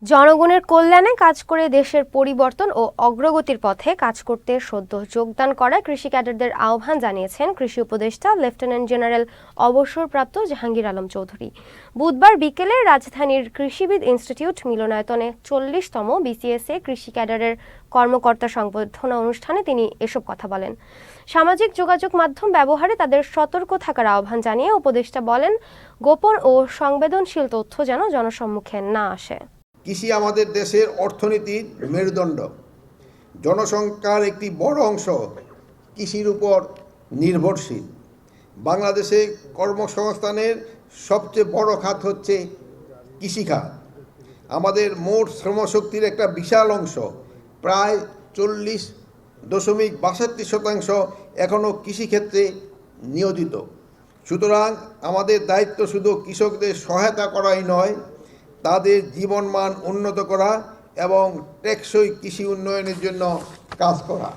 জনগণের কল্যাণে কাজ করে দেশের পরিবর্তন ও অগ্রগতির পথে কাজ করতে সদ্য যোগদান করা কৃষি ক্যাডারদের আহ্বান জানিয়েছেন কৃষি উপদেষ্টা লেফটেন্যান্ট জেনারেল অবসরপ্রাপ্ত জাহাঙ্গীর আলম চৌধুরী। বুধবার বিকেলে রাজধানীর কৃষিবিদ ইনস্টিটিউট মিলনায়তনে 40তম বিসিএসএ কৃষি ক্যাডারের কর্মকর্তা সংবর্ধনা অনুষ্ঠানে তিনি এসব কথা বলেন। সামাজিক যোগাযোগ মাধ্যম ব্যবহারে তাদের সতর্ক থাকার আহ্বান জানিয়ে উপদেষ্টা বলেন, গোপন ও সংবেদনশীল তথ্য যেন জনসম্মুখে না আসে। কৃষি আমাদের দেশের অর্থনীতির মেরুদণ্ড। জনসংখ্যার একটি বড় অংশ কৃষির উপর নির্ভরশীল। বাংলাদেশে কর্মসংস্থানের সবচেয়ে বড় খাত হচ্ছে কৃষিখাত। আমাদের মোট শ্রমশক্তির একটা বিশাল অংশ, প্রায় 40.62% এখনও কৃষিক্ষেত্রে নিয়োজিত। সুতরাং আমাদের দায়িত্ব শুধু কৃষকদের সহায়তা করাই নয়, তাদের জীবনমান উন্নত করা এবং টেকসই কৃষি উন্নয়নের জন্য কাজ করা।